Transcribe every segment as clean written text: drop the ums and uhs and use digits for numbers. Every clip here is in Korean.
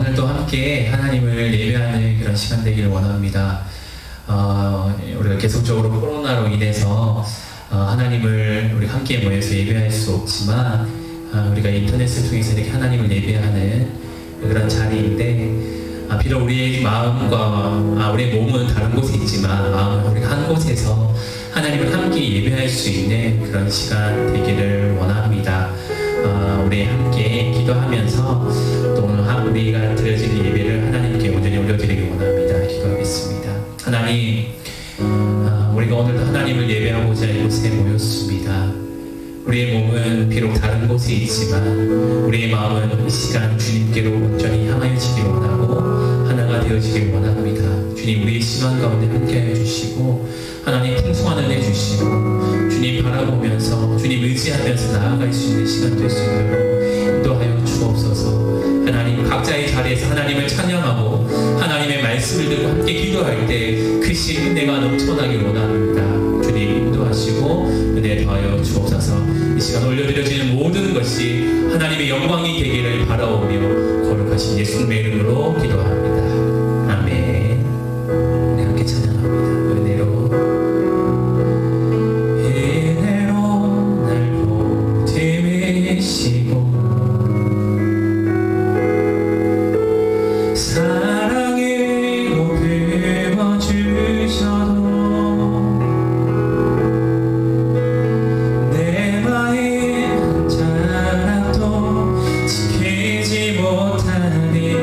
오늘도 함께 하나님을 예배하는 그런 시간 되기를 원합니다. 우리가 계속적으로 코로나로 인해서 하나님을 우리 함께 모여서 예배할 수 없지만 우리가 인터넷을 통해서 이렇게 하나님을 예배하는 그런 자리인데 비록 우리의 마음과 우리의 몸은 다른 곳에 있지만 마음은 우리가 한 곳에서 하나님을 함께 예배할 수 있는 그런 시간 되기를 원합니다. 우리 함께 기도하면서 또 오늘 우리가 드려지는 예배를 하나님께 온전히 올려드리기 원합니다. 기도하겠습니다. 하나님, 우리가 오늘도 하나님을 예배하고자 이곳에 모였습니다. 우리의 몸은 비록 다른 곳에 있지만 우리의 마음은 이 시간 주님께로 온전히 향하여지길 원하고 하나가 되어지길 원합니다. 주님, 우리의 시간 가운데 함께하여 주시고 하나님 풍성한 은혜 주시고 주님 바라보면서 주님 의지하면서 나아갈 수 있는 시간 될 수 있도록 인도하여 주옵소서. 하나님, 각자의 자리에서 하나님을 찬양하고 하나님의 말씀을 듣고 함께 기도할 때 그 은혜가 넘쳐나길 원합니다. 주님 인도하시고 은혜 더하여 주옵소서. 이 시간 올려드려지는 모든 것이 하나님의 영광이 되기를 바라오며 거룩하신 예수님의 이름으로 기도합니다. 아멘. 우리 함께 찬양합니다. 은혜로 날 보듬으시고 사랑으로 품어주셔도 내 마음 자락도 지키지 못하니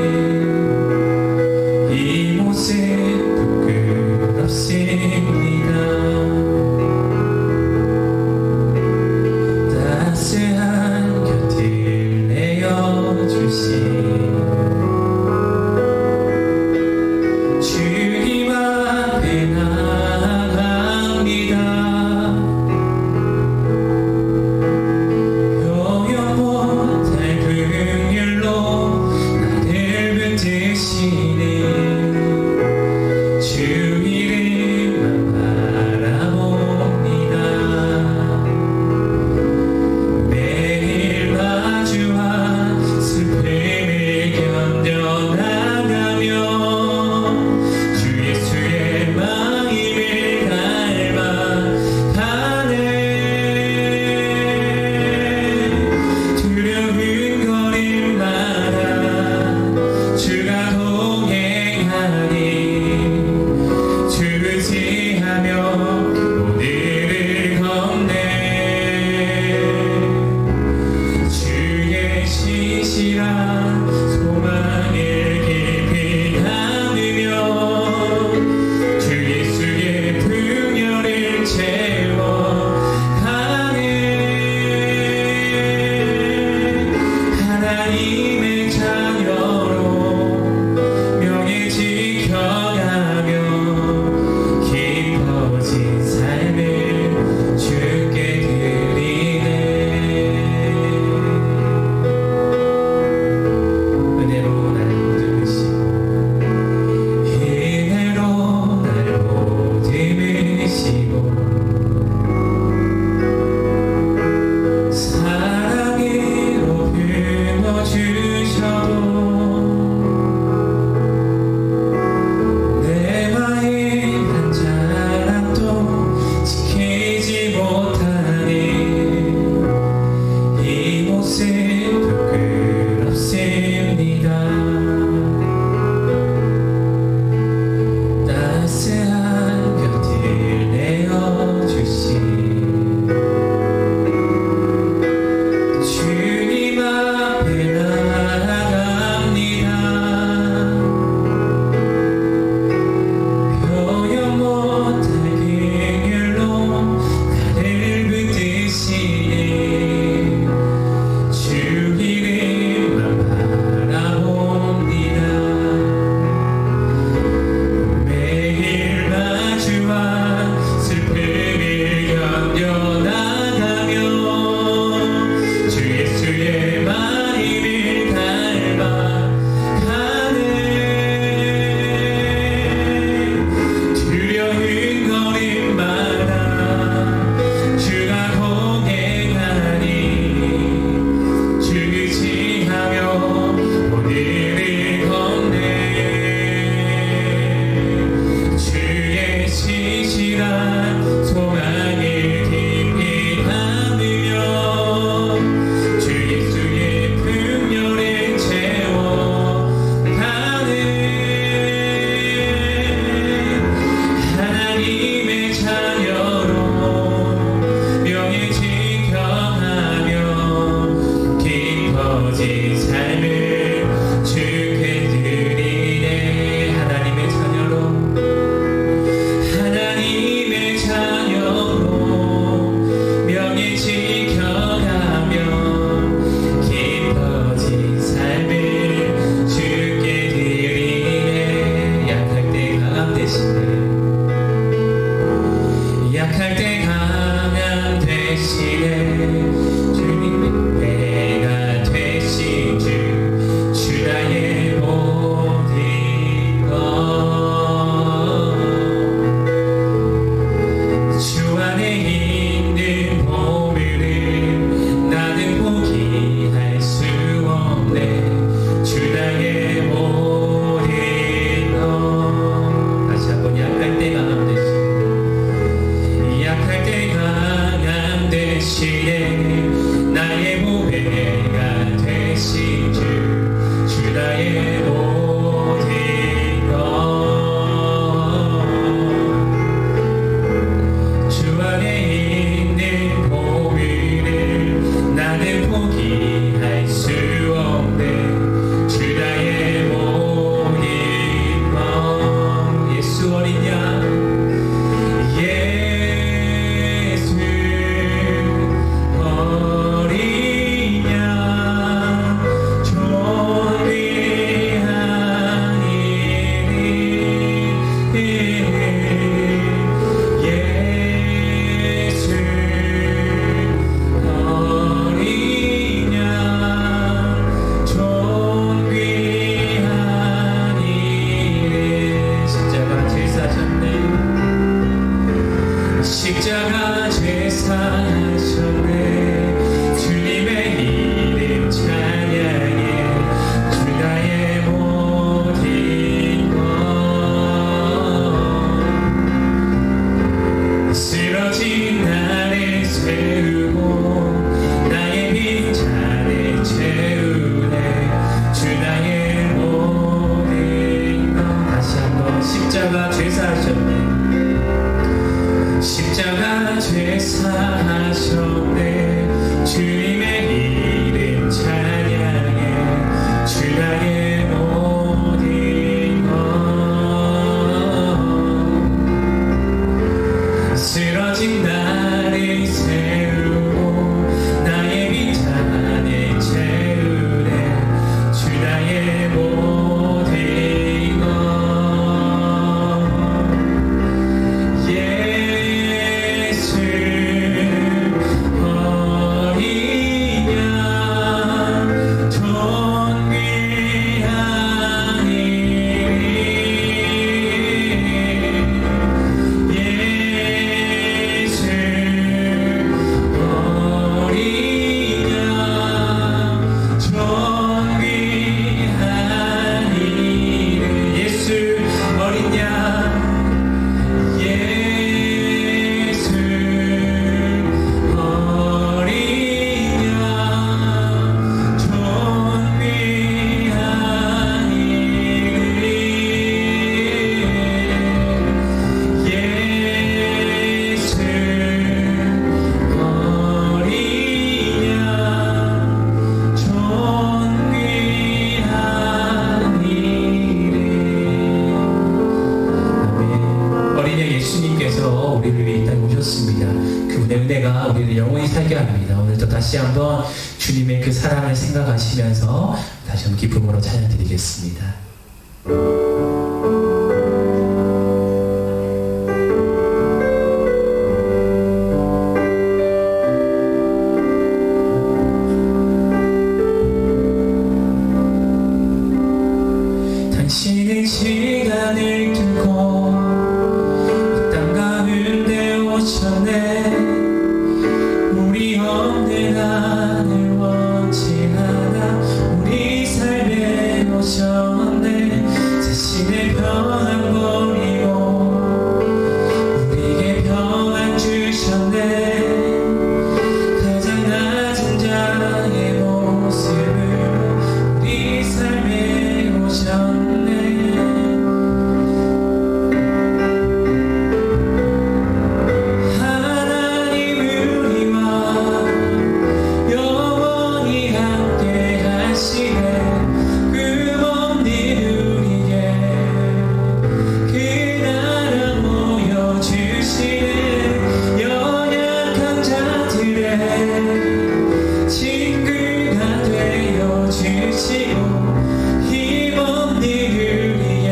십자가 죄사하셨네. 십자가 죄사하셨네. 주님의 이름 찬양해. 주 나의 모든 것. 쓰러진 나를 세우고 나의 비탄을 채우네. 주 나의 모든 것. 예수 어린 양 존귀한 이름. 예수 어린 양 존귀한 이름. 예수 어린 양. 예수 어린 양 존귀한 이름. 예수 어린 양 존귀한 이름. 아멘. 어린 양 예수님께서 우리를 위해 이 땅에 오셨습니다. 그분의 은혜가 우리를 영원히 살게 합니다. 오늘도 다시 한번 주님의 그 사랑을 생각하시면서 다시 한번 기쁨으로 찬양드리겠습니다. 당신은 시간을 두고 이 땅 가운데 오셨네. 우리 없는 하늘 원치 않아 우리 삶에 오셨네. 자신의 평안 버리고 우리에게 평안 주셨네. 가장 낮은 자의 모습으로 우리 삶에 오셨네. 하나님 우리와 영원히 함께 하시네. 금없는 우리에게 그 나라 모여주시네. 연약한 자들의 친구가 되어주시고 힘없는 우리의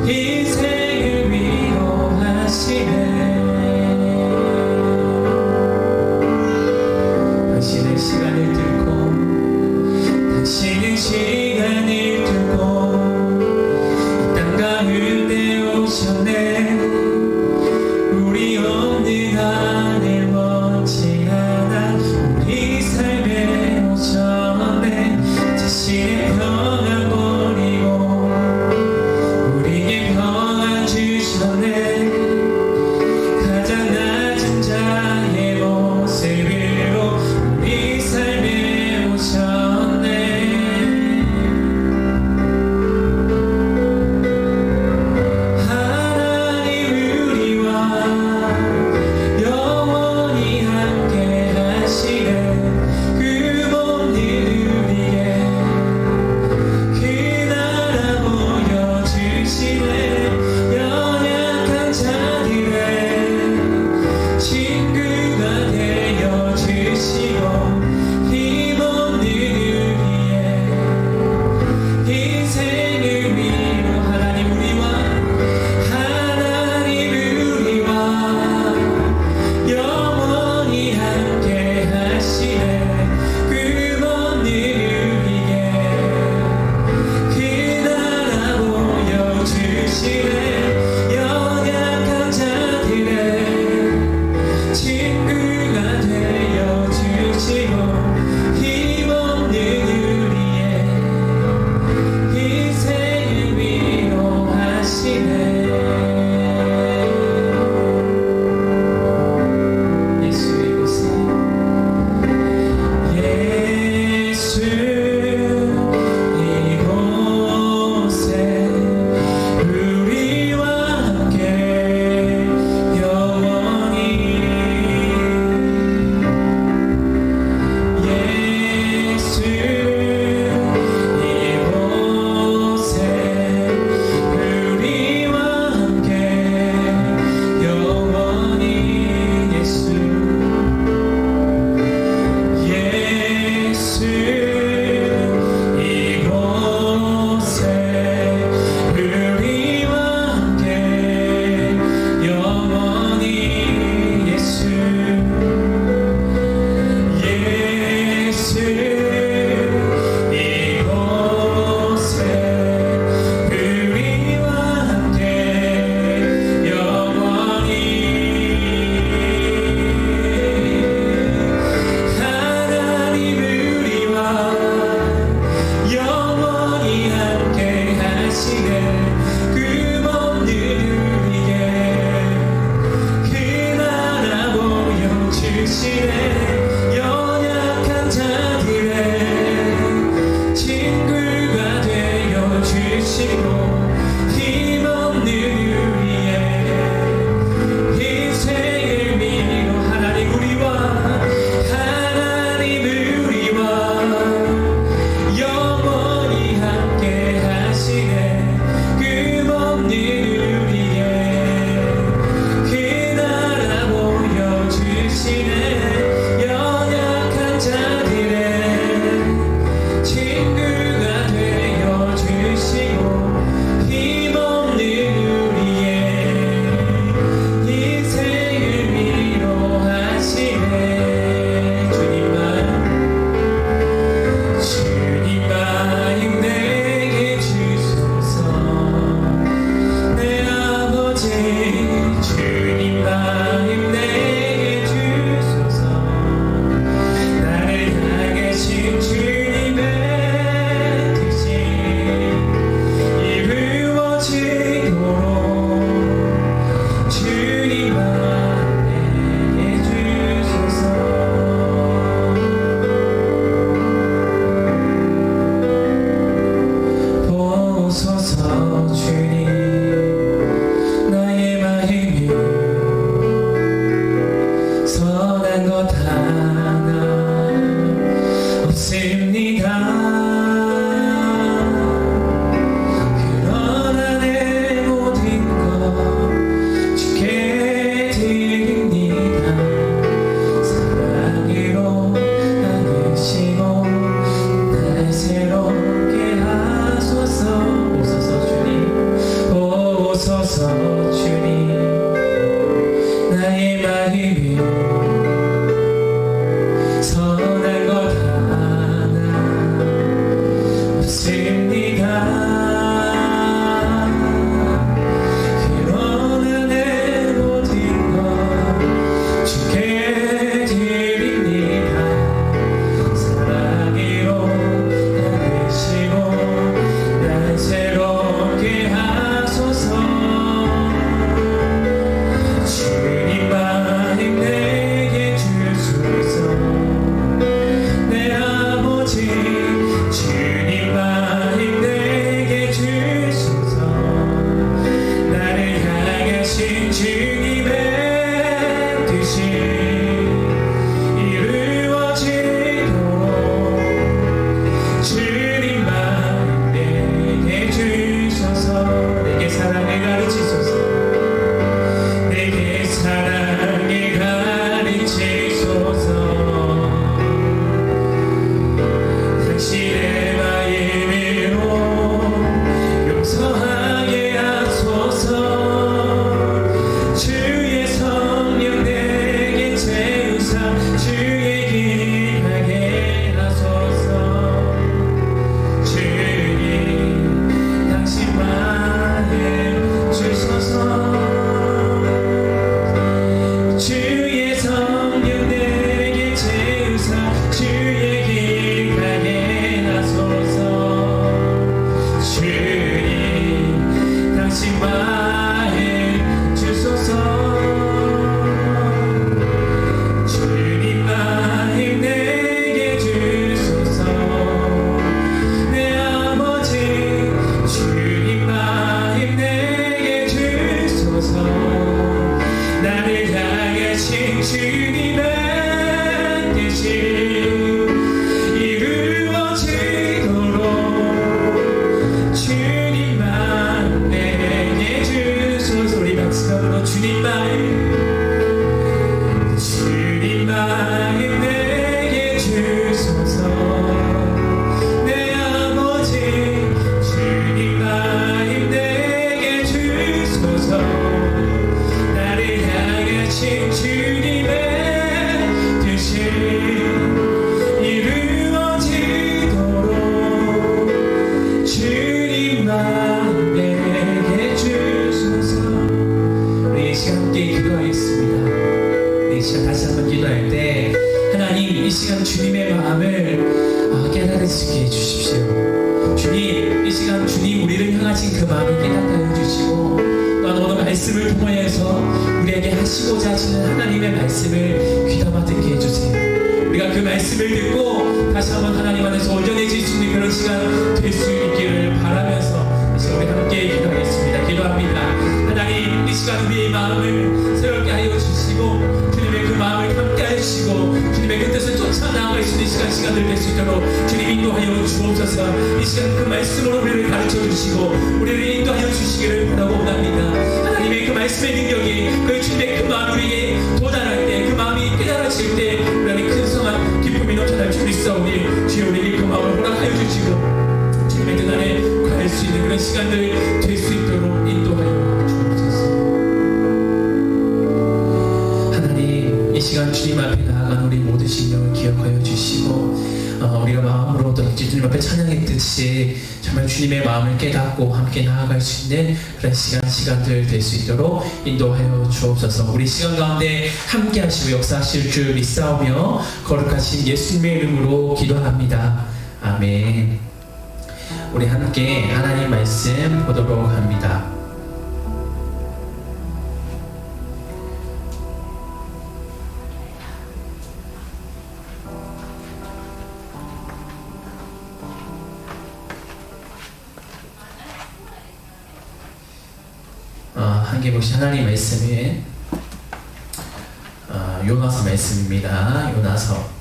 인생을 위로하시네. 당신은 시간을 두고 이 땅 가운데 오셨네. 우리 없는 하늘 원치 않아 우리 삶에 오셨네. 자신의 평안 버리고 우리에게 평안 주셨네. 가장 낮은 자의 모습으로 우리 삶에 오셨네. 하나님 우리와 영원히 함께 하시네. 금없는 우리의 그 나라 모여주시네. 연약한 자들의 친구가 되어주시고 힘없는 우리의 인생을 위로. 하나님 우리와 영원히 함께 하시네. 금없는 우리에게 그 나라 모여주시네. 연약한 자들의 친구가 되어주시고 힘없는 우리의 인생을 위로하시네. 예수 이곳에 예수 이곳에 다시 한번 하나님 안에서 온전해질 수 있는 그런 시간 될 수 있기를 바라면서 시간 우리의 마음을 새롭게 하여 주시고 주님의 그 마음을 함께 하시고 주님의 그 뜻을 쫓아 나아갈 수 있는 시간들 될 수 있도록 주님 인도하여 주옵소서. 이 시간 그 말씀으로 우리를 가르쳐 주시고 우리를 인도하여 주시기를 바라고 원합니다. 하나님의 그 말씀의 능력이 그 주님의 그 마음 우리에게 도달할 때 그 마음이 깨달아질 때 우리 안에 큰 성한 기쁨이 넘쳐날 줄 있사오니 주여 우리에게 그 마음을 허락하여 주시고 주님의 뜻 안에 갈 수 있는 그런 시간들 될 수 있도록 인도하여 주옵소서. 하나님 이 시간 주님 앞에 나아간 우리 모든 심령을 기억하여 주시고 우리가 마음으로 주님 앞에 찬양했듯이 정말 주님의 마음을 깨닫고 함께 나아갈 수 있는 그런 시간들 될 수 있도록 인도하여 주옵소서. 우리 시간 가운데 함께 하시고 역사하실 줄 믿사오며 거룩하신 예수님의 이름으로 기도합니다. 아멘. 우리 함께 하나님 말씀 보도록 합니다. 함께 보신 하나님 말씀은 요나서 말씀입니다. 요나서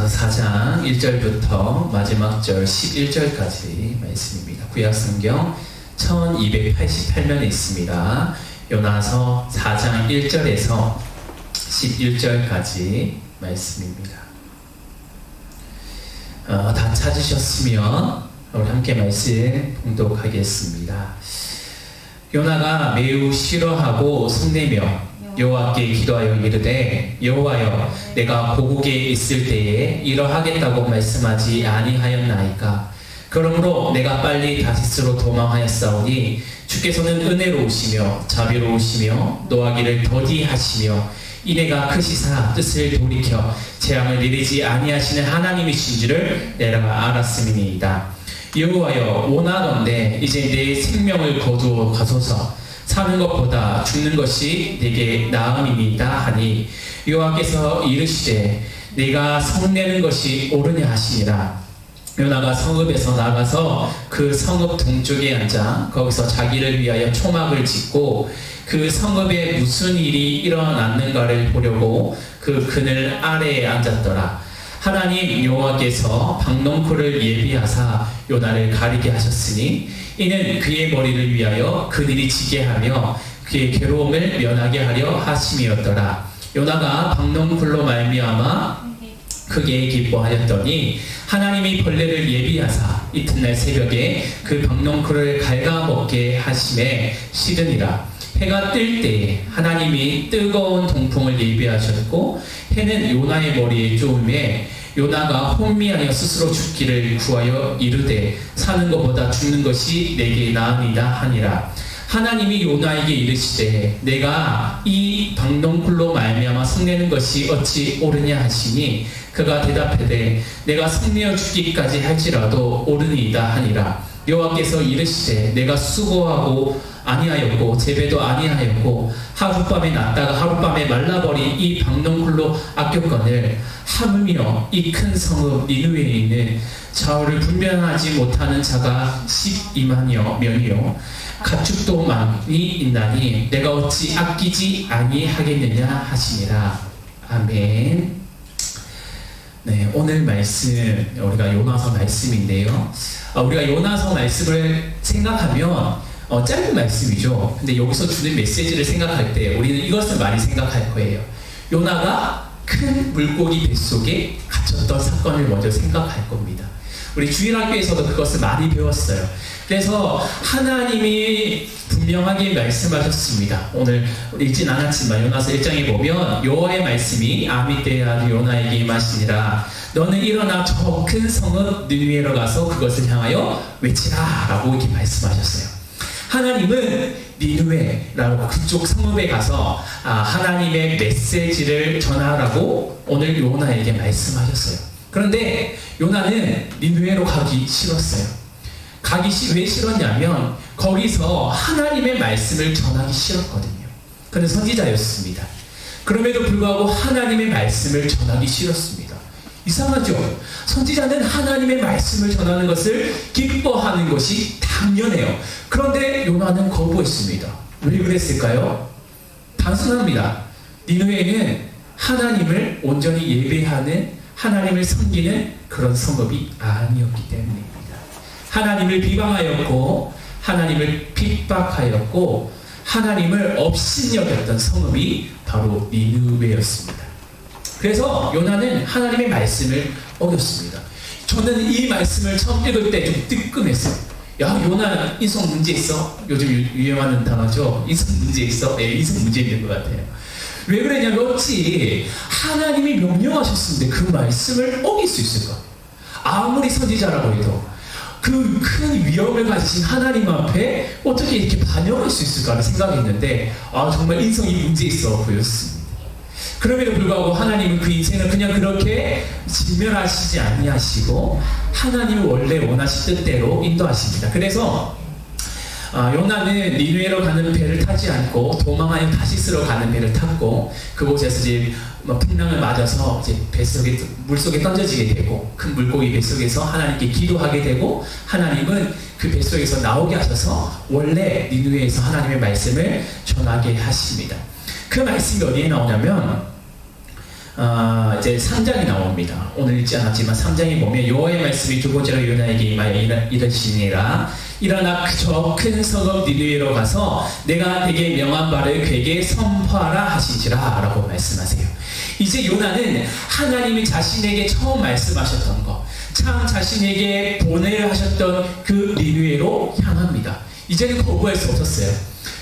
4장 1절부터 마지막 절 11절까지 말씀입니다. 구약성경 1288면에 있습니다. 요나서 4장 1절에서 11절까지 말씀입니다. 다 찾으셨으면 우리 함께 말씀 봉독하겠습니다. 요나가 매우 싫어하고 성내며 여호와께 기도하여 이르되 여호와여 내가 고국에 있을 때에 이러하겠다고 말씀하지 아니하였나이까. 그러므로 내가 빨리 다시스로 도망하였사오니 주께서는 은혜로우시며 자비로우시며 노하기를 더디하시며 이내가 크시사 뜻을 돌이켜 재앙을 내리지 아니하시는 하나님이신 줄을 내가 알았음이니이다. 여호와여 원하건대 이제 내 생명을 거두어 가소서. 사는 것보다 죽는 것이 내게 나음이니이다 하니 여호와께서 이르시되 네가 성내는 것이 옳으냐 하시니라. 요나가 성읍에서 나가서 그 성읍 동쪽에 앉아 거기서 자기를 위하여 초막을 짓고 그 성읍에 무슨 일이 일어났는가를 보려고 그 그늘 아래에 앉았더라. 하나님 여호와께서 박농쿨을 예비하사 요나를 가리게 하셨으니 이는 그의 머리를 위하여 그늘이 지게 하며 그의 괴로움을 면하게 하려 하심이었더라. 요나가 박농쿨로 말미암아 크게 기뻐하였더니 하나님이 벌레를 예비하사 이튿날 새벽에 그 박농쿨을 갉아먹게 하심에 싫으니라. 해가 뜰 때에 하나님이 뜨거운 동풍을 예비하셨고 해는 요나의 머리에 쪼음에 요나가 혼미하여 스스로 죽기를 구하여 이르되 사는 것보다 죽는 것이 내게 나으니라 하니라. 하나님이 요나에게 이르시되 내가 이 박농쿨로 말미암아 성내는 것이 어찌 옳으냐 하시니 그가 대답하되 내가 성내어 죽기까지 할지라도 옳으니이다 하니라. 여호와께서 이르시되 내가 수고하고 아니하였고 재배도 아니하였고 하룻밤에 났다가 하룻밤에 말라버린 이 박농쿨로 아꼈거늘 하물며 이 큰 성읍 니느웨에 있는 좌우를 분별하지 못하는 자가 12만여 명이요 가축도 많이 있나니 내가 어찌 아끼지 아니하겠느냐 하시니라. 아멘. 네, 오늘 말씀 우리가 요나서 말씀인데요. 우리가 요나서 말씀을 생각하면 짧은 말씀이죠. 근데 여기서 주는 메시지를 생각할 때 우리는 이것을 많이 생각할 거예요. 요나가 큰 물고기 뱃속에 갇혔던 사건을 먼저 생각할 겁니다. 우리 주일학교에서도 그것을 많이 배웠어요. 그래서 하나님이 분명하게 말씀하셨습니다. 오늘 읽진 않았지만 요나서 1장에 보면 여호와의 말씀이 아미떼의 아들 요나에게 임하시니라. 너는 일어나 저 큰 성읍 니느웨로 가서 그것을 향하여 외치라 라고 이렇게 말씀하셨어요. 하나님은 니느웨라고 그쪽 성읍에 가서 하나님의 메시지를 전하라고 오늘 요나에게 말씀하셨어요. 그런데 요나는 니느웨로 가기 싫었어요. 왜 싫었냐면 거기서 하나님의 말씀을 전하기 싫었거든요. 그는 선지자였습니다. 그럼에도 불구하고 하나님의 말씀을 전하기 싫었습니다. 이상하죠? 선지자는 하나님의 말씀을 전하는 것을 기뻐하는 것이 당연해요. 그런데 요나는 거부했습니다. 왜 그랬을까요? 단순합니다. 니느웨는 하나님을 온전히 예배하는, 하나님을 섬기는 그런 성읍이 아니었기 때문입니다. 하나님을 비방하였고 하나님을 핍박하였고 하나님을 업신여겼던 성읍이 바로 니느웨였습니다. 그래서 요나는 하나님의 말씀을 어겼습니다. 저는 이 말씀을 처음 읽을 때 좀 뜨끔했어요. 야, 요나 인성 문제 있어? 요즘 유행하는 단어죠. 인성 문제 있어? 네, 인성 문제 있는 것 같아요. 왜 그러냐면 어찌 하나님이 명령하셨는데 그 말씀을 어길 수 있을까? 아무리 선지자라고 해도 그 큰 위험을 가지신 하나님 앞에 어떻게 이렇게 반역할 수 있을까를 생각했는데 정말 인성이 문제 있어 보였습니다. 그럼에도 불구하고 하나님은 그 인생을 그냥 그렇게 진멸하시지 아니하시고 하나님이 원래 원하신 뜻대로 인도하십니다. 그래서 요나는 니느웨로 가는 배를 타지 않고 도망하여 다시스로 가는 배를 탔고 그곳에서 이제 풍랑을 맞아서 이제 물속에 던져지게 되고 큰 물고기 뱃속에서 하나님께 기도하게 되고 하나님은 그 뱃속에서 나오게 하셔서 원래 니느웨에서 하나님의 말씀을 전하게 하십니다. 그 말씀이 어디에 나오냐면 이제 3장이 나옵니다. 오늘 읽지 않았지만 3장에 보면 여호와의 말씀이 두 번째로 요나에게 임하여 이르시니라 일어나 저 큰 성읍 니느웨로 가서 내가 네게 명한 바를 그에게 선포하라 하시지라 라고 말씀하세요. 이제 요나는 하나님이 자신에게 처음 말씀하셨던 것, 참 자신에게 보내려 하셨던 그 니느웨로 향합니다. 이제는 거부할 수 없었어요.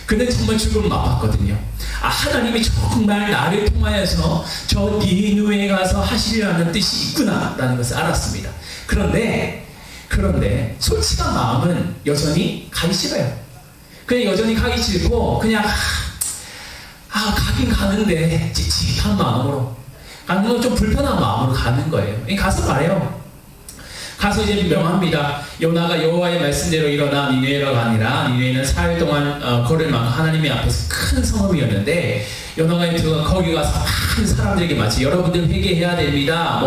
그는 정말 죽음을 맛봤거든요. 하나님이 정말 나를 통하여서 저 니느웨에 가서 하시려는 뜻이 있구나 라는 것을 알았습니다. 그런데 솔직한 마음은 여전히 가기 싫어요. 그냥 여전히 가기 싫고 그냥 가긴 가는데 찝찝한 마음으로 가는 건 좀 불편한 마음으로 가는 거예요. 가서 말해요. 가서 이제 명합니다. 요나가 여호와의 말씀대로 일어나 니느웨로 가니라. 니느웨는 4일 동안 걸을 만큼 하나님의 앞에서 큰 성읍이었는데 요나가 거기 가서 많은 사람들에게 마치 여러분들 회개해야 됩니다.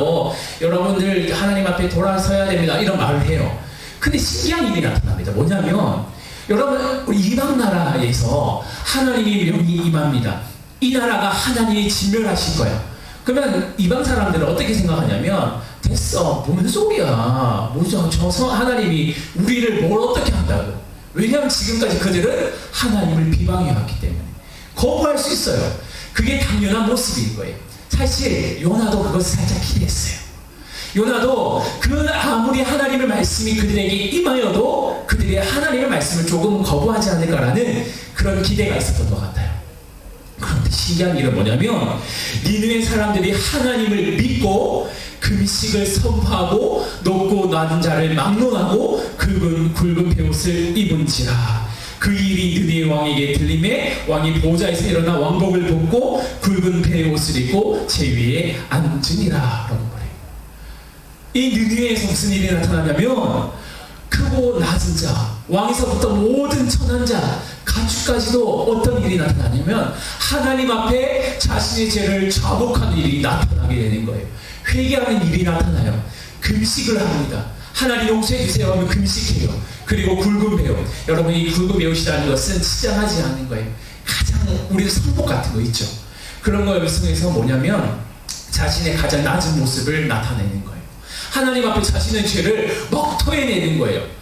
여러분들 하나님 앞에 돌아서야 됩니다. 이런 말을 해요. 근데 신기한 일이 나타납니다. 뭐냐면 여러분 우리 이방 나라에서 하나님의 명이 임합니다. 이 나라가 하나님이 진멸하실 거야. 그러면 이방 사람들은 어떻게 생각하냐면 됐어, 뭔 소리야, 뭐죠, 하나님이 우리를 뭘 어떻게 한다고. 왜냐하면 지금까지 그들은 하나님을 비방해왔기 때문에 거부할 수 있어요. 그게 당연한 모습인 거예요. 사실 요나도 그것을 살짝 기대했어요. 요나도 아무리 하나님의 말씀이 그들에게 임하여도 그들이 하나님의 말씀을 조금 거부하지 않을까라는 그런 기대가 있었던 것 같아요. 그런데 신기한 일은 뭐냐면 니느웨 사람들이 하나님을 믿고 금식을 선포하고 높고 낮은 자를 막론하고 굵은 베옷을 입은지라. 그 일이 느헤 왕에게 들림에 왕이 보좌에서 일어나 왕복을 벗고 굵은 베옷을 입고 제 위에 앉으니라 라고 말해요. 이 느헤에서 무슨 일이 나타나냐면 크고 낮은 자, 왕에서부터 모든 천한 자, 가축까지도 어떤 일이 나타나냐면 하나님 앞에 자신의 죄를 자복하는 일이 나타나게 되는 거예요. 회개하는 일이 나타나요. 금식을 합니다. 하나님 용서해 주세요 하면 금식해요. 그리고 굵은 배옷, 여러분 이 굵은 배옷이라는 것은 치장하지 않는 거예요. 가장 우리 성복 같은 거 있죠. 그런 거를 통해서 뭐냐면 자신의 가장 낮은 모습을 나타내는 거예요. 하나님 앞에 자신의 죄를 막 토해내는 거예요.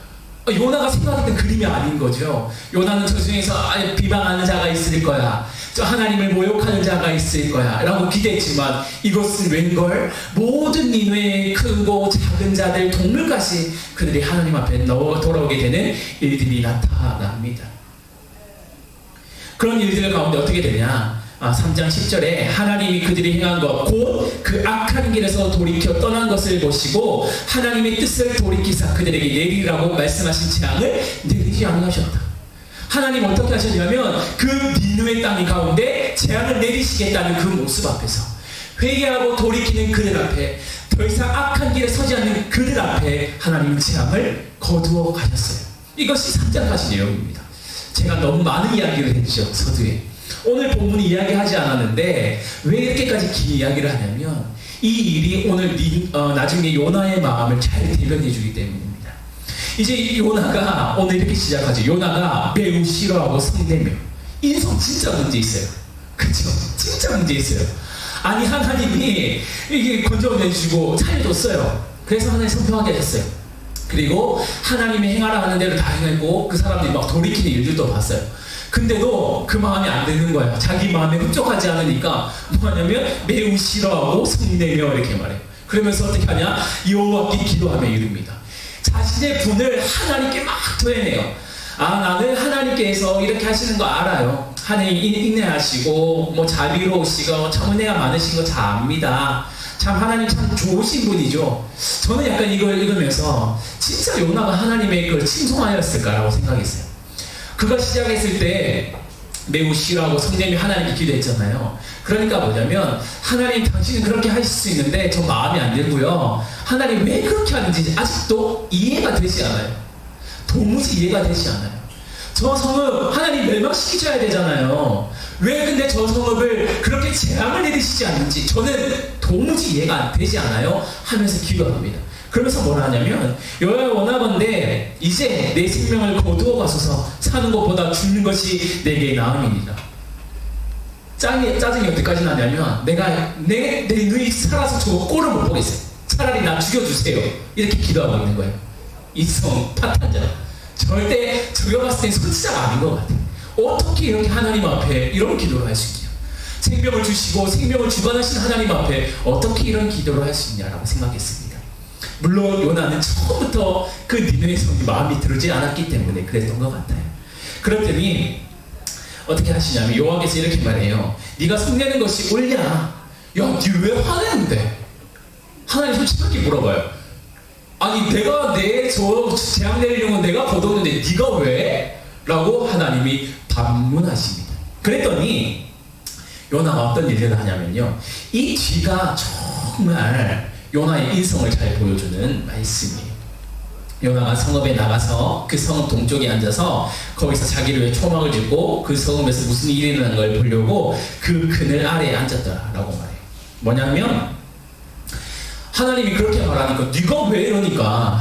요나가 생각했던 그림이 아닌 거죠. 요나는 저 중에서 비방하는 자가 있을 거야, 저 하나님을 모욕하는 자가 있을 거야 라고 기대했지만 이것은 웬걸 모든 니느웨의 크고 작은 자들 동물까지 그들이 하나님 앞에 돌아오게 되는 일들이 나타납니다. 그런 일들 가운데 어떻게 되냐, 3장 10절에 하나님이 그들이 행한 것 곧 그 악한 길에서 돌이켜 떠난 것을 보시고 하나님의 뜻을 돌이키사 그들에게 내리라고 말씀하신 재앙을 내리지 아니하셨다. 하나님 어떻게 하셨냐면 그 니느웨 땅 가운데 재앙을 내리시겠다는 그 모습 앞에서 회개하고 돌이키는 그들 앞에, 더 이상 악한 길에 서지 않는 그들 앞에 하나님은 재앙을 거두어 가셨어요. 이것이 3장까지 내용입니다. 제가 너무 많은 이야기를 했죠, 서두에. 오늘 본문이 이야기하지 않았는데 왜 이렇게까지 긴 이야기를 하냐면 이 일이 오늘 나중에 요나의 마음을 잘 대변해 주기 때문입니다. 이제 요나가 오늘 이렇게 시작하죠. 요나가 매우 싫어하고 성내며. 인성 진짜 문제 있어요. 그쵸? 진짜 문제 있어요. 아니 하나님이 이게 건져내주시고 살려줬어요. 그래서 하나님 성평하게 하셨어요. 그리고 하나님이 행하라 하는 대로 다 행했고 그 사람들이 막 돌이키는 일들도 봤어요. 근데도 그 마음이 안 되는 거야. 자기 마음에 흡족하지 않으니까 뭐하냐면 매우 싫어하고 성내며 이렇게 말해요. 그러면서 어떻게 하냐? 여호와께 기도하며 이릅니다. 자신의 분을 하나님께 막 토해내요. 아, 나는 하나님께서 이렇게 하시는 거 알아요. 하나님 인내하시고 뭐 자비로우시고 참 은혜가 많으신 거 잘 압니다. 참 하나님 참 좋으신 분이죠. 저는 약간 이걸 읽으면서 진짜 요나가 하나님의 그걸 칭송하였을까라고 생각했어요. 그가 시작했을 때 매우 싫어하고 성내며 하나님께 기도했잖아요. 그러니까 뭐냐면 하나님 당신은 그렇게 하실 수 있는데 저 마음이 안 들고요. 하나님 왜 그렇게 하는지 아직도 이해가 되지 않아요. 도무지 이해가 되지 않아요. 저 성읍 하나님 멸망시키셔야 되잖아요. 왜 근데 저 성읍을 그렇게 재앙을 내리시지 않는지 저는 도무지 이해가 되지 않아요 하면서 기도합니다. 그러면서 뭐라 하냐면 여호와 원하건대 이제 내 생명을 거두어 가소서. 사는 것보다 죽는 것이 내게 나음이니라. 짜증이 어디까지 나냐면 내 눈이 살아서 저 꼴을 못 보겠어요. 차라리 나 죽여주세요. 이렇게 기도하고 있는 거예요. 이성 파탄자. 절대 저가 봤을 때 선지자가 아닌 것 같아요. 어떻게 이렇게 하나님 앞에 이런 기도를 할 수 있냐. 생명을 주시고 생명을 주관하신 하나님 앞에 어떻게 이런 기도를 할 수 있냐라고 생각했습니다. 물론 요나는 처음부터 그 니느웨 성이 마음이 들지 않았기 때문에 그랬던 것 같아요. 그랬더니 어떻게 하시냐면 여호와께서 이렇게 말해요. 네가 성내는 것이 옳냐? 야, 니 왜 화내는데? 하나님 솔직하게 물어봐요. 아니 내가 내 저 재앙 내리는 건 내가 거뒀는데 네가 왜? 라고 하나님이 반문하십니다. 그랬더니 요나가 어떤 일을 하냐면요. 이 뒤가 정말 요나의 인성을 잘 보여주는 말씀이에요. 요나가 성읍에 나가서 그 성읍 동쪽에 앉아서 거기서 자기를 위해 초막을 짓고 그 성읍에서 무슨 일이 일어나는 걸 보려고 그 그늘 아래에 앉았더라라고 말해요. 뭐냐면 하나님이 그렇게 말하니까 네가 왜 이러니까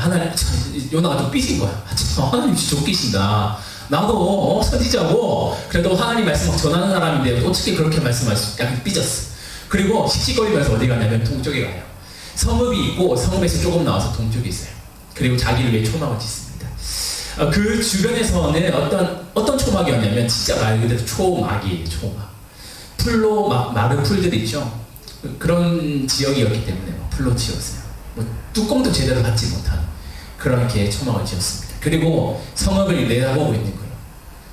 요나가 좀 삐진 거야. 하나님 진짜 웃기신다. 나도 선지자고 그래도 하나님 말씀 막 전하는 사람인데 어떻게 그렇게 말씀할 수 약간 삐졌어. 그리고 씩씩거리면서 어디 가냐면 동쪽에 가요. 성읍이 있고 성읍에서 조금 나와서 동쪽에 있어요. 그리고 자기를 위해 초막을 짓습니다. 그 주변에서는 어떤 초막이었냐면 진짜 말 그대로 초막이에요. 초막. 풀로 마른 풀들 있죠. 그런 지역이었기 때문에 풀로 지었어요. 뭐 뚜껑도 제대로 닫지 못한 그렇게 초막을 지었습니다. 그리고 성읍을 내다보고 있는 거예요.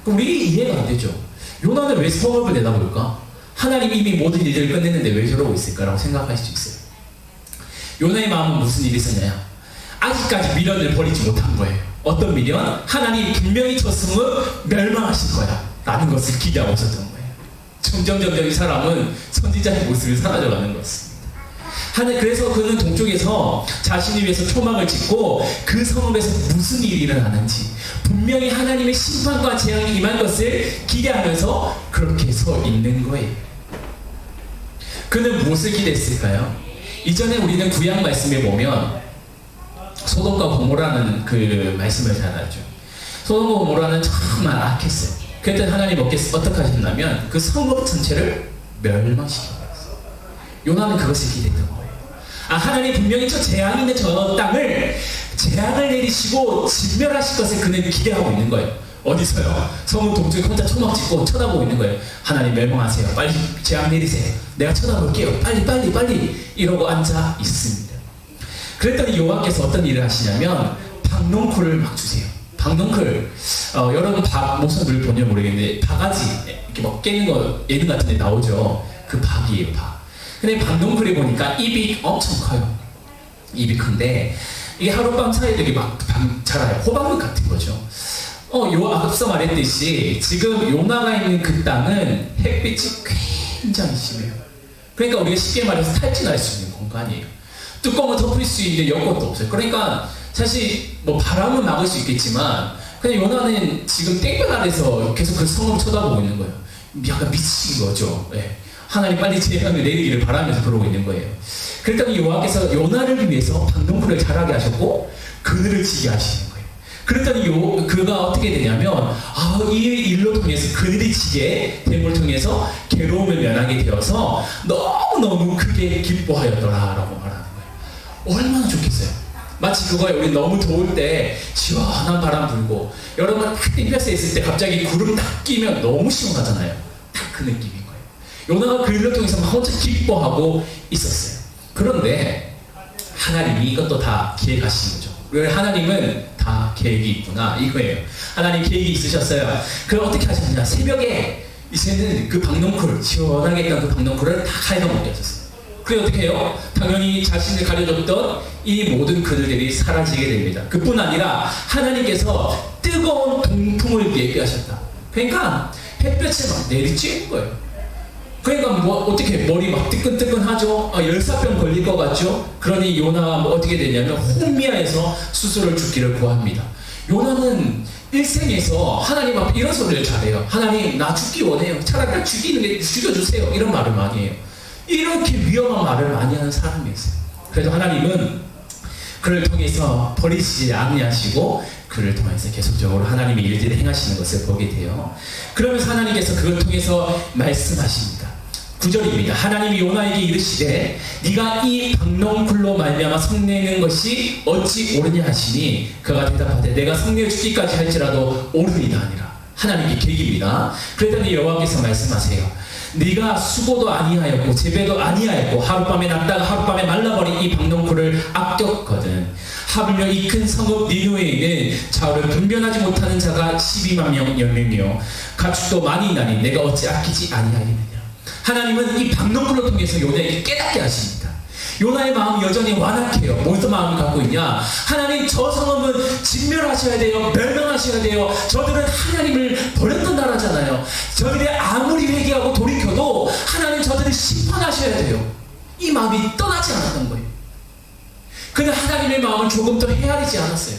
그럼 우리 이해가 안 되죠. 요나는 왜 성읍을 내다볼까? 하나님 이미 모든 일들을 끝냈는데 왜 저러고 있을까라고 생각할 수 있어요. 요나의 마음은 무슨 일이 있었냐? 아직까지 미련을 버리지 못한 거예요. 어떤 미련? 하나님 분명히 저 성읍 멸망하실 거야 라는 것을 기대하고 있었던 거예요. 점점 이 사람은 선지자의 모습을 사라져가는 것입니다. 그래서 그는 동쪽에서 자신을 위해서 초막을 짓고 그 성읍에서 무슨 일이 일어나는지 분명히 하나님의 심판과 재앙이 임할 것을 기대하면서 그렇게 서 있는 거예요. 그는 무엇을 기대했을까요? 이전에 우리는 구약 말씀에 보면 소돔과 고모라는 그 말씀을 잘 알죠. 소돔과 고모라는 정말 악했어요. 그랬더니 하나님 어떻게 하셨냐면 그 성읍 전체를 멸망시켰어요. 요나는 그것을 기대했던 거예요. 하나님 분명히 저 재앙 있는 저 땅을 재앙을 내리시고 진멸하실 것을 그는 기대하고 있는 거예요. 어디서요? 성읍 동쪽에 혼자 초막 짓고 쳐다보고 있는 거예요. 하나님 멸망하세요. 빨리 재앙 내리세요. 내가 쳐다볼게요. 빨리 이러고 앉아 있습니다. 그랬더니 여호와께서 어떤 일을 하시냐면 박농쿨을 막 주세요. 박농쿨 여러분 목사 늘 보냐 모르겠는데 바가지 이렇게 막 깨는 거 예능 같은 데 나오죠. 그 박이에요. 박. 근데 박농쿨이 보니까 입이 엄청 커요. 입이 큰데 이게 하룻밤 사이에 되게 막 자라요. 호박잎 같은 거죠. 앞서 말했듯이 지금 요나가 있는 그 땅은 햇빛이 굉장히 심해요. 그러니까 우리가 쉽게 말해서 탈진할 수 있는 공간이에요. 뚜껑을 덮을 수 있는 여건도 없어요. 그러니까 사실 뭐 바람은 막을 수 있겠지만 그냥 요나는 지금 땡볕 아래서 계속 그 성을 쳐다보고 있는 거예요. 약간 미친 거죠. 네. 하나님 빨리 재앙을 내리기를 바라면서 그러고 있는 거예요. 그랬더니 여호와께서 요나를 위해서 방농풀을 자라게 하셨고 그늘을 지게 하시는 거예요. 그랬더니 그가 어떻게 되냐면 이 일로 통해서 그늘이 지게 됨을 통해서 괴로움을 면하게 되어서 너무너무 크게 기뻐하였더라라고 말하는 거예요. 얼마나 좋겠어요. 마치 그거에 우리 너무 더울 때 시원한 바람 불고 여러분 딱 땡볕에 있을 때 갑자기 구름 딱 끼면 너무 시원하잖아요. 딱 그 느낌인 거예요. 요나가 그 일을 통해서 막 혼자 기뻐하고 있었어요. 그런데 하나님이 이것도 다 계획하신 거죠. 왜 하나님은 다 계획이 있구나 이거예요. 하나님 계획이 있으셨어요. 그럼 어떻게 하셨냐? 새벽에 이제는 그 박넝쿨 시원하게 있던 그 박넝쿨을 다 가해다 먹게 하셨어요. 그게 어떻게 해요? 당연히 자신을 가려줬던 이 모든 그늘들이 사라지게 됩니다. 그뿐 아니라 하나님께서 뜨거운 동풍을 예비하셨다. 그러니까 햇볕에 막 내리쬐는 거예요. 그러니까 어떻게 머리 막 뜨끈뜨끈하죠? 열사병 걸릴 것 같죠? 그러니 요나가 어떻게 되냐면 홍미아에서 스스로 죽기를 구합니다. 요나는 일생에서 하나님 앞에 이런 소리를 잘해요. 하나님 나 죽기 원해요. 차라리 나 죽여주세요. 이런 말을 많이 해요. 이렇게 위험한 말을 많이 하는 사람이었어요. 그래도 하나님은 그를 통해서 버리시지 아니하시고 그를 통해서 계속적으로 하나님의 일들을 행하시는 것을 보게 돼요. 그러면서 하나님께서 그걸 통해서 말씀하십니다. 9절입니다. 하나님이 요나에게 이르시되 네가 이 박넝쿨로 말미암아 성내는 것이 어찌 옳으냐 하시니 그가 대답하되 내가 성내어 죽기까지 할지라도 옳으리다 하니라. 하나님의 계획입니다. 그랬더니 여호와께서 말씀하세요. 네가 수고도 아니하였고 재배도 아니하였고 하룻밤에 났다가 하룻밤에 말라버린 이 박넝쿨을 아꼈거든. 하물며 이 큰 성읍 니느웨에는 좌우를 분별하지 못하는 자가 12만 명 10명이요 가축도 많이 있나니 내가 어찌 아끼지 아니하겠느냐. 하나님은 이 박넝쿨을 통해서 요나에게 깨닫게 하십니다. 요나의 마음이 여전히 완악해요. 무슨 마음을 갖고 있냐? 하나님 저 성읍은 진멸하셔야 돼요. 멸망하셔야 돼요. 저들은 하나님을 버렸던 나라잖아요. 저들이 아무리 회개하고 돌이켜도 하나님 저들을 심판하셔야 돼요. 이 마음이 떠나지 않았던 거예요. 근데 하나님의 마음은 조금 더 헤아리지 않았어요.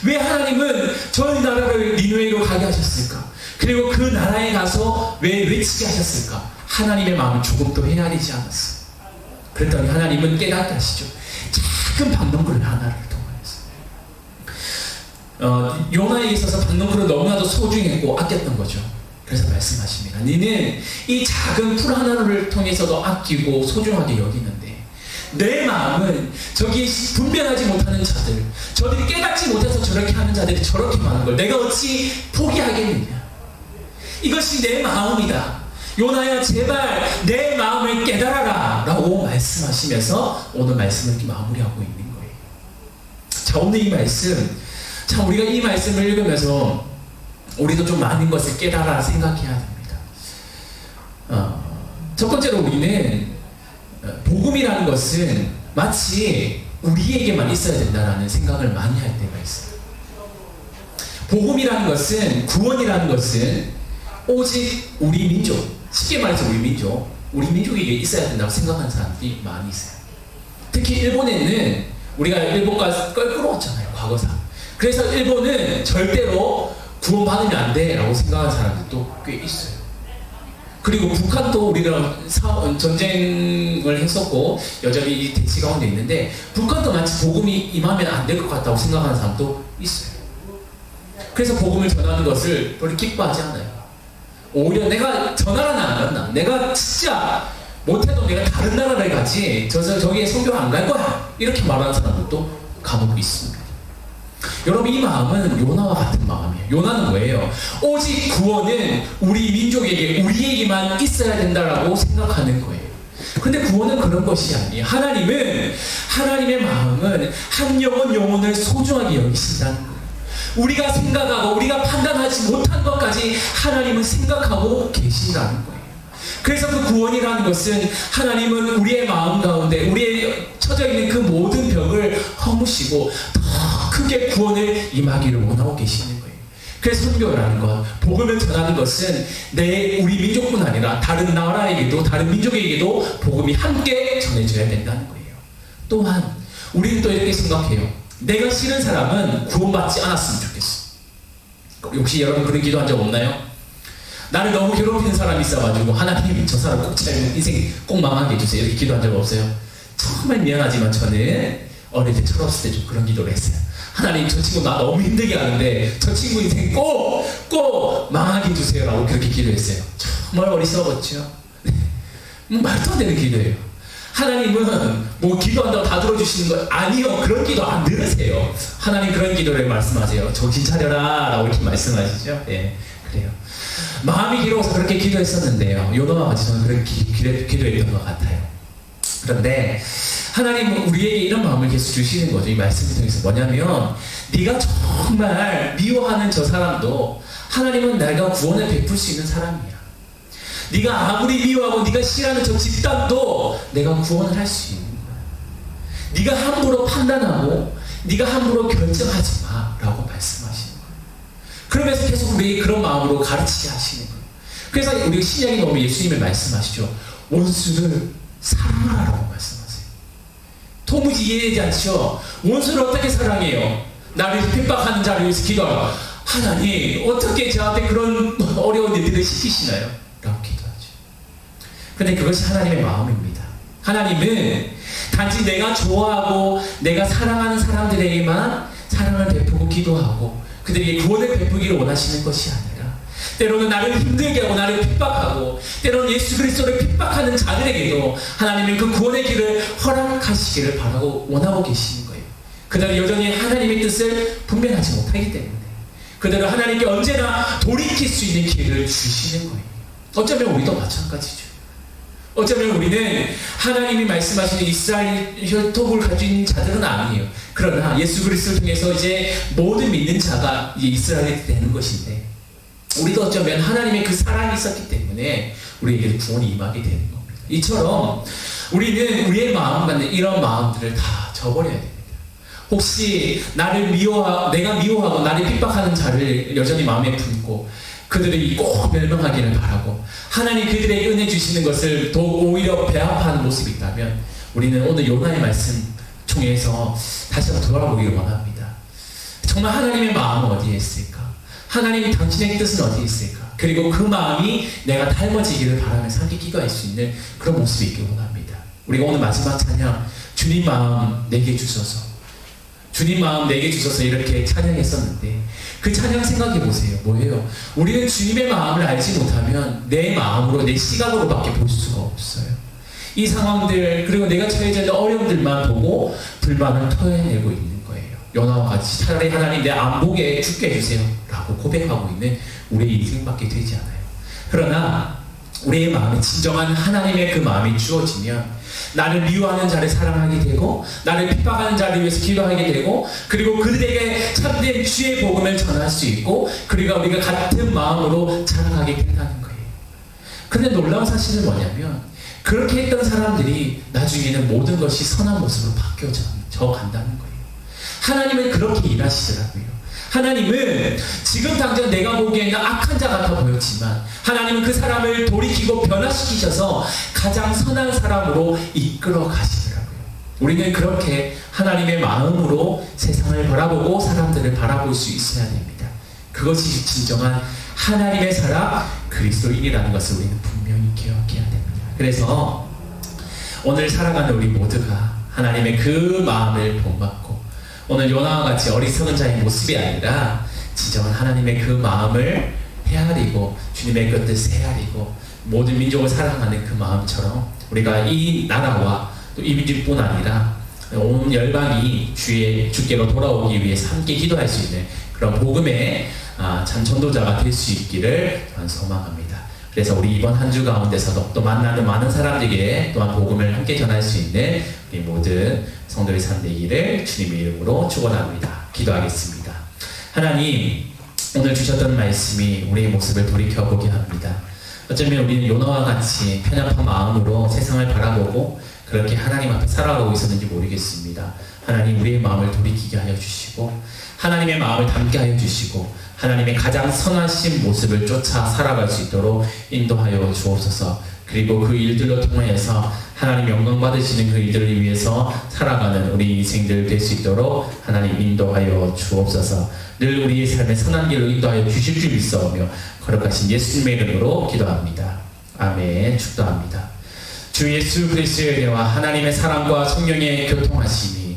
왜 하나님은 저희 나라를 니느웨로 가게 하셨을까? 그리고 그 나라에 가서 왜 외치게 하셨을까? 하나님의 마음은 조금 더 헤아리지 않았어요. 그랬더니 하나님은 깨닫게 하시죠. 작은 박넝쿨 하나를 통하여서 요나에게 있어서 박넝쿨은 너무나도 소중했고 아꼈던 거죠. 그래서 말씀하십니다. 너는 이 작은 풀 하나를 통해서도 아끼고 소중하게 여기는데 내 마음은 저기 분별하지 못하는 자들, 저들이 깨닫지 못해서 저렇게 하는 자들이 저렇게 많은 걸 내가 어찌 포기하겠느냐. 이것이 내 마음이다. 요나야 제발 내 마음을 깨달아라 라고 말씀하시면서 오늘 말씀을 이렇게 마무리하고 있는 거예요. 자, 오늘 이 말씀, 참 우리가 이 말씀을 읽으면서 우리도 좀 많은 것을 깨달아 생각해야 됩니다. 첫 번째로 우리는 복음이라는 것은 마치 우리에게만 있어야 된다라는 생각을 많이 할 때가 있어요. 복음이라는 것은, 구원이라는 것은 오직 우리 민족, 쉽게 말해서 우리 민족에게 있어야 된다고 생각하는 사람들이 많이 있어요. 특히 일본에는 우리가 일본과 껄끄러웠잖아요, 과거사. 그래서 일본은 절대로 구원받으면 안 돼 라고 생각하는 사람들도 꽤 있어요. 그리고 북한도 우리랑 전쟁을 했었고 여전히 대치 가운데 있는데 북한도 마치 복음이 임하면 안 될 것 같다고 생각하는 사람도 있어요. 그래서 복음을 전하는 것을 별로 기뻐하지 않아요. 오히려 내가 저 나라는 안 간다. 내가 진짜 못해도 내가 다른 나라를 가지. 저기에 성경 안 갈 거야. 이렇게 말하는 사람들도 간혹 있습니다. 여러분 이 마음은 요나와 같은 마음이에요. 요나는 뭐예요? 오직 구원은 우리 민족에게 우리에게만 있어야 된다라고 생각하는 거예요. 근데 구원은 그런 것이 아니에요. 하나님의 마음은 한 영혼을 소중하게 여기신다는 거예요. 우리가 생각하고 우리가 판단하지 못한 것까지 하나님은 생각하고 계신다는 거예요. 그래서 그 구원이라는 것은 하나님은 우리의 마음 가운데 우리의 처져 있는 그 모든 벽을 허무시고 더 크게 구원을 임하기를 원하고 계시는 거예요. 그래서 선교라는 것, 복음을 전하는 것은 우리 민족뿐 아니라 다른 나라에게도 다른 민족에게도 복음이 함께 전해져야 된다는 거예요. 또한 우리는 또 이렇게 생각해요. 내가 싫은 사람은 구원받지 않았으면 좋겠어. 혹시 여러분 그런 기도한 적 없나요? 나를 너무 괴롭히는 사람이 있어가지고 하나님 저 사람 꼭 제 인생 꼭 망하게 해주세요. 이렇게 기도한 적 없어요? 정말 미안하지만 저는 어릴 때 철없을 때 좀 그런 기도를 했어요. 하나님 저 친구 나 너무 힘들게 하는데 저 친구 인생 꼭 망하게 해주세요 라고 그렇게 기도했어요. 정말 어리석었죠. 말도 안 되는 기도예요. 하나님은 뭐 기도한다고 다 들어주시는 거 아니요. 그런 기도 안 들으세요. 하나님 그런 기도를 말씀하세요. 정신 차려라 라고 이렇게 말씀하시죠. 예, 그래요. 마음이 길어서 그렇게 기도했었는데요. 요나와 같이 저는 그렇게 기도했던 것 같아요. 그런데 하나님은 우리에게 이런 마음을 계속 주시는 거죠. 이 말씀을 통해서 뭐냐면 네가 정말 미워하는 저 사람도 하나님은 내가 구원을 베풀 수 있는 사람이야. 네가 아무리 미워하고 네가 싫어하는 저 집단도 내가 구원을 할 수 있는 거야. 네가 함부로 판단하고 네가 함부로 결정하지 마 라고 말씀하시는 거예요. 그러면서 계속 우리에게 그런 마음으로 가르치게 하시는 거예요. 그래서 우리 신약에 보면 예수님이 말씀하시죠. 원수를 사랑하라고 말씀하세요. 도무지 이해되지 않죠? 원수를 어떻게 사랑해요? 나를 핍박하는 자를 위해서 기도하고 하나님 어떻게 저한테 그런 어려운 일들을 시키시나요? 라고 기도하죠. 근데 그것이 하나님의 마음입니다. 하나님은 단지 내가 좋아하고 내가 사랑하는 사람들에게만 사랑을 베푸고 기도하고 그들에게 구원을 베푸기를 원하시는 것이 아니라 때로는 나를 힘들게 하고 나를 핍박하고 때로는 예수 그리스도를 핍박하는 자들에게도 하나님은 그 구원의 길을 허락하시기를 바라고 원하고 계시는 거예요. 그들은 여전히 하나님의 뜻을 분별하지 못하기 때문에 그들은 하나님께 언제나 돌이킬 수 있는 기회를 주시는 거예요. 어쩌면 우리도 마찬가지죠. 어쩌면 우리는 하나님이 말씀하시는 이스라엘 혈통을 가지고 있는 자들은 아니에요. 그러나 예수 그리스도를 통해서 이제 모든 믿는 자가 이제 이스라엘이 되는 것인데 우리도 어쩌면 하나님의 그 사랑이 있었기 때문에 우리에게 구원이 임하게 되는 겁니다. 이처럼 우리는 우리의 마음 같은 이런 마음들을 다 저버려야 됩니다. 혹시 내가 미워하고 나를 핍박하는 자를 여전히 마음에 품고 그들이 꼭 멸망하기를 바라고 하나님 그들에게 은혜 주시는 것을 더욱 오히려 배합하는 모습이 있다면 우리는 오늘 요나의 말씀 통해서 다시 한번 돌아보기를 원합니다. 정말 하나님의 마음은 어디에 있을까? 하나님 당신의 뜻은 어디에 있을까? 그리고 그 마음이 내가 닮아지기를 바라면서 함께 기도할 수 있는 그런 모습이 있길 원합니다. 우리가 오늘 마지막 찬양 주님 마음 내게 주소서 주님 마음 내게 주셔서 이렇게 찬양했었는데 그 찬양 생각해 보세요. 뭐예요? 우리는 주님의 마음을 알지 못하면 내 마음으로 내 시각으로밖에 볼 수가 없어요. 이 상황들 그리고 내가 처해져 있는 어려움들만 보고 불만을 토해내고 있는 거예요. 요나와 같이 차라리 하나님 내 안 보게 죽게 해주세요 라고 고백하고 있는 우리의 인생밖에 되지 않아요. 그러나 우리의 마음에 진정한 하나님의 그 마음이 주어지면 나를 미워하는 자를 사랑하게 되고 나를 핍박하는 자를 위해서 기도하게 되고 그리고 그들에게 참된 주의 복음을 전할 수 있고 그리고 우리가 같은 마음으로 자랑하게 된다는 거예요. 그런데 놀라운 사실은 뭐냐면 그렇게 했던 사람들이 나중에는 모든 것이 선한 모습으로 바뀌어져 간다는 거예요. 하나님은 그렇게 일하시더라고요. 하나님은 지금 당장 내가 보기에는 악한 자 같아 보였지만 하나님은 그 사람을 돌이키고 변화시키셔서 가장 선한 사람으로 이끌어 가시더라고요. 우리는 그렇게 하나님의 마음으로 세상을 바라보고 사람들을 바라볼 수 있어야 됩니다. 그것이 진정한 하나님의 사람 그리스도인이라는 것을 우리는 분명히 기억해야 됩니다. 그래서 오늘 살아가는 우리 모두가 하나님의 그 마음을 본받고 오늘 요나와 같이 어리석은 자의 모습이 아니라 진정한 하나님의 그 마음을 헤아리고 주님의 그 뜻을 헤아리고 모든 민족을 사랑하는 그 마음처럼 우리가 이 나라와 또 이 민족뿐 아니라 온 열방이 주께로 돌아오기 위해서 함께 기도할 수 있는 그런 복음의 참 전도자가 될 수 있기를 소망합니다. 그래서 우리 이번 한 주 가운데서도 또 만나는 많은 사람들에게 또한 복음을 함께 전할 수 있는 우리 모든 성도의 삶 되기를 주님의 이름으로 축원합니다. 기도하겠습니다. 하나님, 오늘 주셨던 말씀이 우리의 모습을 돌이켜보게 합니다. 어쩌면 우리는 요나와 같이 편협한 마음으로 세상을 바라보고 그렇게 하나님 앞에 살아가고 있었는지 모르겠습니다. 하나님, 우리의 마음을 돌이키게 하여 주시고 하나님의 마음을 담게 하여 주시고 하나님의 가장 선하신 모습을 쫓아 살아갈 수 있도록 인도하여 주옵소서. 그리고 그 일들로 통하여서 하나님 영광 받으시는 그 일들을 위해서 살아가는 우리 인생들 될 수 있도록 하나님 인도하여 주옵소서. 늘 우리의 삶의 선한 길로 인도하여 주실 줄 믿사오며 거룩하신 예수님의 이름으로 기도합니다. 아멘. 축도합니다. 주 예수 그리스도의 은혜와 하나님의 사랑과 성령의 교통하심이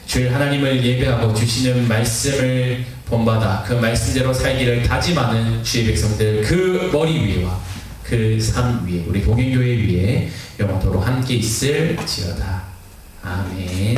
주 하나님을 예배하고 주시는 말씀을 본받아 그 말씀대로 살기를 다짐하는 주의 백성들 그 머리 위와 그 산 위에 우리 동행교회 위에 영원토록 함께 있을지어다. 아멘.